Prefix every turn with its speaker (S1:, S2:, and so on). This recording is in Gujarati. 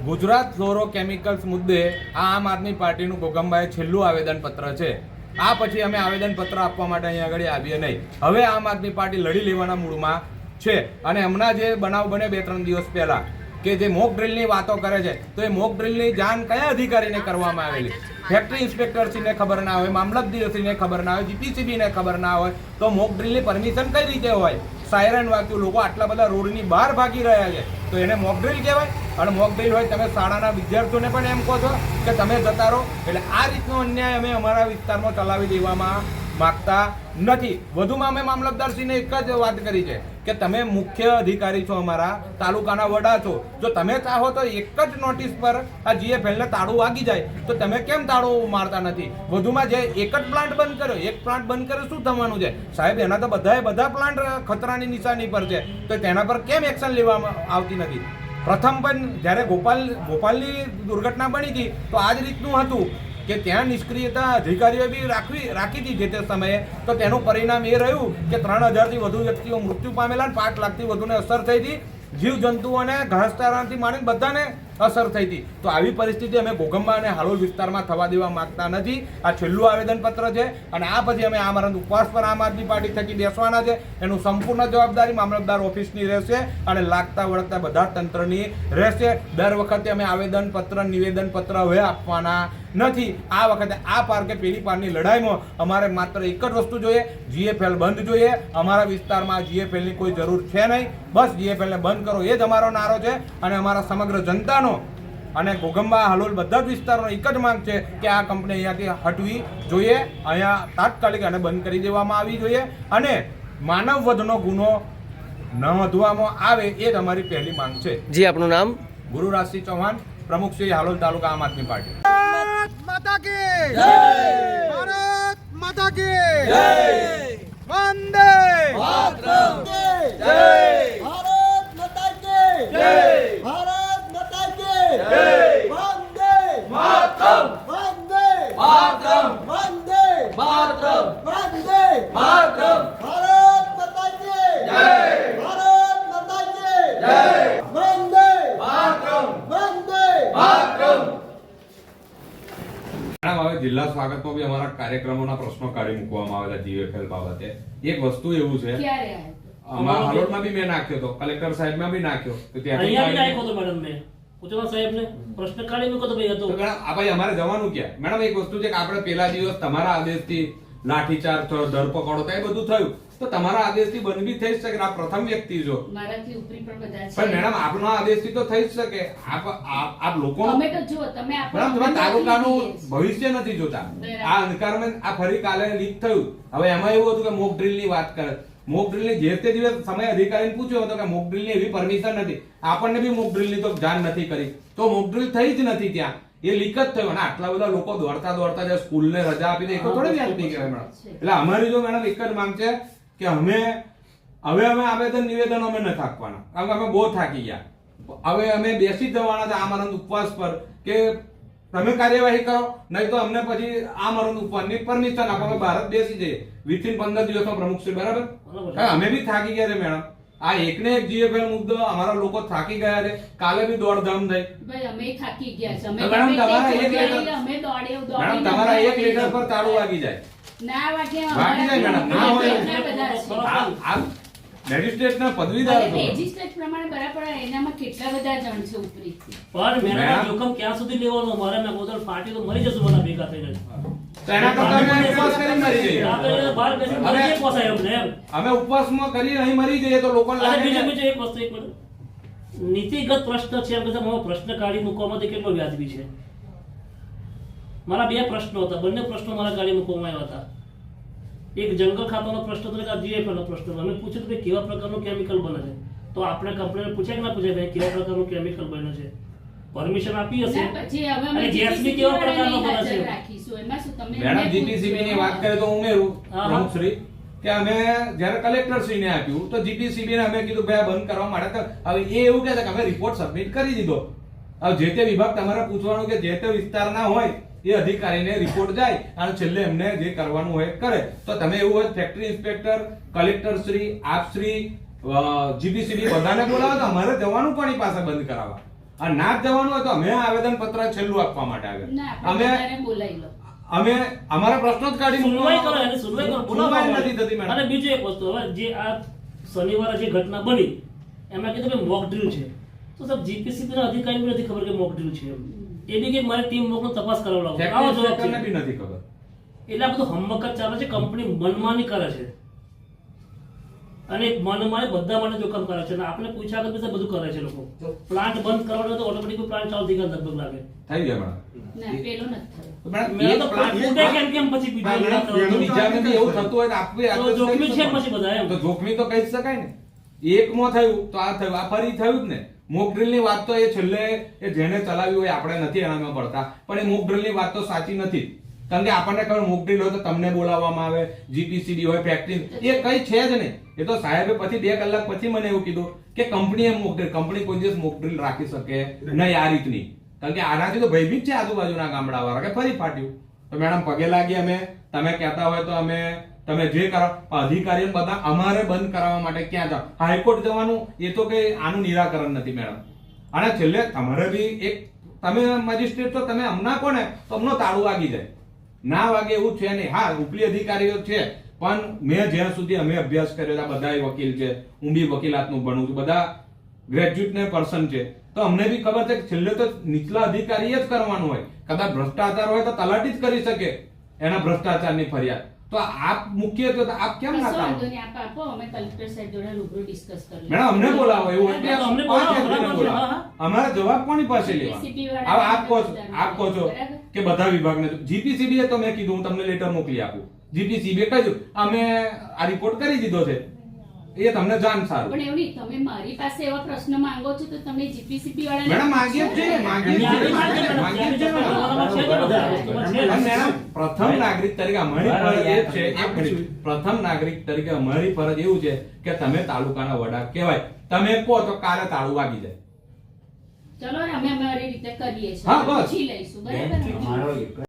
S1: ગુજરાત ફ્લોરોકેમિકલ્સ મુદ્દે આમ આદમી પાર્ટીનું ગોગંબાએ છેલ્લું આવેદનપત્ર છે. આ પછી અમે આવેદનપત્ર આપવા માટે અહીંયા આગળ આવીએ નહીં. હવે આમ આદમી પાર્ટી લડી લેવાના મૂડમાં છે અને હમણાં જે બનાવ બને 2-3 દિવસ પહેલા કે જે મોક ડ્રિલની વાતો કરે છે, તો એ મોક ડ્રિલની જાણ કયા અધિકારીને કરવામાં આવેલી? ફેક્ટરી ઇન્સ્પેક્ટરશ્રીને ખબર ના હોય, મામલતદારશ્રીને ખબર ના હોય, જીપીસીબીને ખબર ના હોય, તો મોક ડ્રિલની પરમિશન કઈ રીતે હોય? સાયરન વાગ્યું, લોકો આટલા બધા રોડની બહાર ભાગી રહ્યા છે, તો એને મોક ડ્રિલ કહેવાય? અને મોક ડ્રિલ હોય તમે શાળાના વિદ્યાર્થીઓને પણ એમ કહો છો કે તમે જતા રહો. એટલે આ રીતનો અન્યાય અમે અમારા વિસ્તારમાં ચલાવી દેવામાં માગતા નથી. વધુમાં અમે મામલતદારશ્રીને એક જ વાત કરી છે કે તમે મુખ્ય અધિકારી છો, અમારા તાલુકાના વડા છો. જો તમે ચાહો તો એક જ નોટિસ પર આ GFL ને તાળું વાગી જાય, તો તમે કેમ તાળું મારતા નથી? વધુમાં જે એક જ પ્લાન્ટ બંધ કર્યો, એક પ્લાન્ટ બંધ કર્યો શું થવાનું છે સાહેબ? એના તો બધા પ્લાન્ટ ખતરાની નિશાની પર છે, તો તેના પર કેમ એક્શન લેવામાં આવતી નથી? પ્રથમ પણ જ્યારે ગોપાલની દુર્ઘટના બની હતી તો આ જ રીતનું હતું કે ત્યાં નિષ્ક્રિયતા અધિકારીઓ બી રાખી હતી જે તે સમયે. તો તેનું પરિણામ એ રહ્યું કે 3000થી વધુ વ્યક્તિઓ મૃત્યુ પામેલા, 5 લાખથી વધુને અસર થઈ હતી. જીવજંતુઓ અને ઘાસચારાથી માંડીને બધાને અસર થઈ હતી. તો આવી પરિસ્થિતિ અમે ઘોગંબા અને હાલોલ વિસ્તારમાં થવા દેવા માંગતા નથી. આ છેલ્લું આવેદનપત્ર છે અને આ પછી અમે આમરણ ઉપવાસ પર આમ આદમી પાર્ટી થકી બેસવાના છે. એનું સંપૂર્ણ જવાબદારી મામલતદાર ઓફિસની રહેશે અને લાગતા વળગતા બધા તંત્રની રહેશે. દર વખતે અમે આવેદનપત્ર નિવેદનપત્ર હવે આપવાના નથી. આ વખતે આ પાર કે પેલી પારની લડાઈમાં અમારે માત્ર એક જ વસ્તુ જોઈએ, GFL બંધ જોઈએ. અમારા વિસ્તારમાં GFLની કોઈ જરૂર છે નહીં. બસ GFL ને બંધ કરો, એ જ અમારો નારો છે. અને અમારા સમગ્ર જનતાનો અને ઘોગંબા હાલોલ બધા જ વિસ્તારોનો એક જ માંગ છે કે આ કંપની અહીંયાથી હટવી જોઈએ, અહીંયા તાત્કાલિક અને બંધ કરી દેવામાં આવી જોઈએ અને માનવ વધનો ગુનો ન વધવામાં આવે, એ જ અમારી પહેલી માંગ છે.
S2: જી, આપનું નામ?
S1: ગુરુરાજસિંહ ચૌહાણ, પ્રમુખ શ્રી હાલોલ તાલુકા આમ આદમી પાર્ટી.
S3: माता की जय, भारत माता की जय, वंदे मातरम जय, भारत माता की जय, भारत माता की जय, वंदे मातरम, वंदे मातरम, वंदे मातरम, वंदे मातरम, भारत माता की जय, भारत माता की जय, वंदे मातरम, वंदे मातरम.
S1: હવે જિલ્લા સ્વાગતમાં બી અમારા કાર્યક્રમોના પ્રશ્નો કાઢી મૂકવામાં આવેલા GFL બાબતે. એક વસ્તુ એવું છે, અમારા હાલોલમાં બી મેં નાખ્યો હતો, કલેક્ટર સાહેબમાં બી નાખ્યો તો
S4: અહીંયા બી નાખ્યો હતો મેડમ. મેં ઉચ્ચતમ સાહેબને પ્રશ્ન કાઢી મૂક્યો તો ભાઈ હતો.
S1: આ ભાઈ અમારે જવાનું ક્યાં? મેડમ એક વસ્તુ છે કે આપણે પેલા દિવસ તમારા આદેશથી લાઠીચાર્જ થયો, ધરપકડો થાય, બધું થયું, તો તમારા આદેશથી બંધ બી થઈ શકે. આ પ્રથમ વ્યક્તિ છો,
S5: મારાથી ઉપરી પણ બધા છે.
S1: પણ મેડમ આપના આદેશથી તો થઈ જ શકે. આપ લોકો
S5: અમે તો જો તમે
S1: મેડમ તમે તાલુકાનું ભવિષ્ય નથી જોતા. આ અંધકારમાં આ ફરી કાલે લીક થયું. હવે એમાં એવું હતું કે મોક ડ્રિલની વાત કરે. મોક ડ્રિલની જે તે દિવસ સમય અધિકારીને પૂછ્યો હતો કે મોક ડ્રિલની એવી પરમિશન નથી. આપણને બી મોક ડ્રિલની તો જાણ નથી કરી, તો મોક ડ્રિલ થઈ જ નથી ત્યાં, એ લીક જ થયો. અને આટલા બધા લોકો દોડતા જે સ્કૂલને રજા આપી દે એ તો થોડી વ્યાજબી કહેવાય મેડમ. એટલે અમારી જો મેડમ એક જ માંગ છે કે હવે અમે આવેદન નિવેદન અમે નથી આપવાના, કારણ કે અમે બહુ થાકી ગયા. હવે અમે બેસી જવાના છે આમરણ ઉપવાસ પર કે તમે કાર્યવાહી કરો, નહીં તો અમને પછી આમરણ ઉપવાસની પરમિશન આપો, અમે ભારત બેસી જઈએ વિથિન 15 દિવસમાં પ્રમુખશ્રી. બરાબર? અમે બી થાકી ગયા છે મેડમ. આ એકને એક GFL મુદ્દો અમારા લોકો થાકી ગયા છે. કાલે બી દોડધામ થઈ.
S5: ભાઈ અમે થાકી ગયા છે. અમે
S1: મેડમ તમારા એક લેટર,
S5: અમે દોડ્યો
S1: મેડમ તમારા એક લેટર પર તાળું વાગી જાય.
S5: ના વાગે
S1: વાગી જાય મેડમ, ના હોય.
S5: બધા
S1: આ મેજિસ્ટ્રેટના પદવીદાર છો.
S5: મેજિસ્ટ્રેટ પ્રમાણે બરાબર એનામાં કેટલા બધા જણ છે ઉપરી.
S4: પણ મેડમ જોખમ ક્યાં સુધી લેવાનો? મારે મેં ગોદલ પાર્ટી તો મરી જશું બધા ભેગા થઈને.
S1: તો એના કરતા અમે ઉપવાસ કરીને મરી જઈએ.
S4: આ તો બહાર બેસીને મરી જઈએ પોસાય અમને એમ.
S1: અમે ઉપવાસમાં કરી અહીં મરી જઈએ તો લોકોને
S4: અને
S1: લાગે
S4: બીજું એક વસ્તુ, એક મિનિટ. નીતિગત પ્રશ્ન છે એમ કે મારો પ્રશ્ન કાઢી મૂકવામાં તે કેટલો વ્યાજબી છે? મારા 2 પ્રશ્નો હતા, બંને પ્રશ્નો મારા કાઢી મૂકવામાં આવ્યા હતા. એક જંગલ ખાતાનો પ્રશ્ન હતો કે GFL નો પ્રશ્ન. અમે પૂછ્યું કે કેવા પ્રકારનું કેમિકલ બને છે, તો આપણે કંપનીને પૂછ્યા કે ના પૂછ્યા ભાઈ કેવા પ્રકારનું કેમિકલ બને છે? પરમિશન આપી હશે.
S5: પછી હવે
S4: અને
S5: અમે
S4: ગેસ બી કેવા પ્રકારનો બને છે?
S5: રાખીશું. એમાં શું તમે
S1: મેડમ GPCB ની વાત કરે તો ઉમેરું પ્રમુખશ્રી કે અમે જ્યારે કલેક્ટરશ્રીને આપ્યું તો GPCB ને અમે કીધું ભાઈ આ બંધ કરવા માટે. હવે એ એવું કહે છે કે અમે રિપોર્ટ સબમિટ કરી દીધો. હવે જે તે વિભાગ તમારે પૂછવાનું કે જે તે વિસ્તારના હોય એ અધિકારીને રિપોર્ટ જાય અને છેલ્લે એમને જે કરવાનું હોય કરે. તો તમે એવું હોય ફેક્ટરી ઇન્સ્પેક્ટર, કલેક્ટરશ્રી, આપશ્રી, GPCB બધાને બોલાવો તો અમારે જવાનું કોની પાસે બંધ કરાવવા? આ ના જ જવાનું હોય તો અમે આવેદન પત્ર છેલ્લું આપવા માટે
S5: ના
S1: આવ્યા.
S5: આપણે
S1: અમે
S5: બધાને બોલાવી લો.
S1: અમે અમારા પ્રશ્નો જ કાઢી
S4: સુનવાઈ કરો એને સુનવાઈ કરો બોલાવવા
S1: સુનવાઈ નથી થતી
S4: માટે.
S1: મેડમ.
S4: અને બીજું એક વસ્તુ હવે જે આ શનિવારે જે ઘટના બની એમાં કીધું કે મોક ડ્રીલ છે તો સાહેબ જીપીસીબી ના અધિકારીને નથી ખબર કે મોક ડ્રીલ છે એમ. એ બી કે મારી ટીમ મોકલો તપાસ કરાવવા લાવો આવો જવાબ છે.
S1: સેક્ટરને બી નથી ખબર.
S4: એટલે આ બધું હમવકત ચાલે છે કંપની મનમાની કરે છે અને મનમાની બધા માટે જોખમ કરે છે અને આપણે પૂછ્યા વગર બી બધું કરે છે લોકો પ્લાન્ટ બંધ કરવાનો તો ઓટોમેટિક પ્લાન્ટ ચાલુ થઈ ગયા લગભગ લાગે
S1: થઈ ગયા મેડમ.
S5: ના પેલો નથી થયો.
S1: તો મેડમ,
S4: મેં તો
S1: એક
S4: પ્લાન્ટ
S1: પ્લાન્ટ
S4: ફૂટે કેમ પછી બીજો ના થયો.
S1: બીજાને બી એવું થતું હોય તો આપણે
S4: તો જોખમી છે પછી બધા એમ.
S1: તો જોખમી તો કહી જ શકાય ને. એકમાં થયું તો આ થયું, આ ફરી થયું જ ને. મોક ડ્રીલ ની વાત તો એ છેલ્લે એ જેને ચલાવ્યું હોય આપણે નથી એનામાં પડતા, પણ એ મોક ડ્રીલ ની વાત તો સાચી નથી. કારણ કે આપણને ખબર મોક ડ્રીલ હોય તો તમને બોલાવવામાં આવે, જીપીસીબી હોય, પ્રેક્ટિસ, એ કઈ છે જ નહીં. એ તો સાહેબે પછી 2 કલાક પછી મને એવું કીધું કે કંપનીએ મોક ડ્રીલ, કંપની કોઈ દિવસ મોક ડ્રીલ રાખી શકે નહીં આ રીતની. કારણ કે આનાથી તો ભયભીત છે આજુબાજુના ગામડા વાળા કે ફરી ફાટ્યું. તો મેડમ પગે લાગી અમે, તમે કહેતા હોય તો અમે, તમે જે કરો, અધિકારીઓ બધા અમારે બંધ કરાવવા માટે ક્યાં જાવ? હાઈકોર્ટ જવાનું એ તો કઈ આનું નિરાકરણ નથી મેડમ. અને છેલ્લે તમારે બી એક, તમે મેજિસ્ટ્રેટ છો, તમે હમણાં કોને તો અમનો તાળું વાગી જાય. ના વાગે એવું છે નહીં. હા, ઉપલી અધિકારીઓ છે, પણ મેં જ્યાં સુધી અમે અભ્યાસ કર્યો, આ બધા વકીલ છે, હું બી વકીલાતનું ભણું છું, બધા ગ્રેજ્યુએટ ને પર્સન છે, તો અમને બી ખબર છે કે છેલ્લે તો નીચલા અધિકારીએ જ કરવાનું હોય. કદાચ ભ્રષ્ટાચાર હોય તો તલાટી જ કરી શકે એના ભ્રષ્ટાચારની ફરિયાદ. તો આપ મુખ્ય તો આપ કેમ ના
S5: કશો
S1: કામ?
S5: વાંધો નહીં, આપ આપો, અમે કલેક્ટર સાહેબ જોડે રૂબરૂ ડિસ્કસ કરી લઈશું.
S1: મેડમ અમને બોલાવો, એવું હોય
S4: હા, અમને
S1: કે
S4: બોલાવો,
S1: 5 વ્યક્તિને
S4: બરાબર છે,
S1: બોલાવો.
S4: હા, હા.
S1: અમારા જવાબ કોની પાસે લેવા?
S5: GPCB
S1: હવે
S5: વાળા
S1: આપ કહો છો
S5: બરાબર.
S1: કે બધા વિભાગને જીપીસીબી એ તો મેં કીધું હું તમને લેટર મોકલી આપું. જીપીસીબી એ કહ્યું અમે આ રિપોર્ટ કરી દીધો છે, એ તમને જાણ સારું.
S5: પણ એવું નહીં, તમે મારી પાસે એવા પ્રશ્ન માંગો છો તો તમે જીપીસીબી વાળાને
S1: મેડમ માંગીએ જ છે, માંગીએ જ છે, માંગીએ જ છે મેડમ. અને મેડમ પ્રથમ નાગરિક તરીકે અમારી ફરજ એ જ છે, એક મિનિટ, પ્રથમ નાગરિક તરીકે અમારી ફરજ એવું છે કે તમે તાલુકાના વડા કહેવાય, તમે કહો તો કાલે તાળું વાગી જાય.
S5: ચલો ને, અમે અમારી રીતે કરીએ છીએ.
S1: હા, બસ.
S5: પૂછી લઈશું, બરાબર.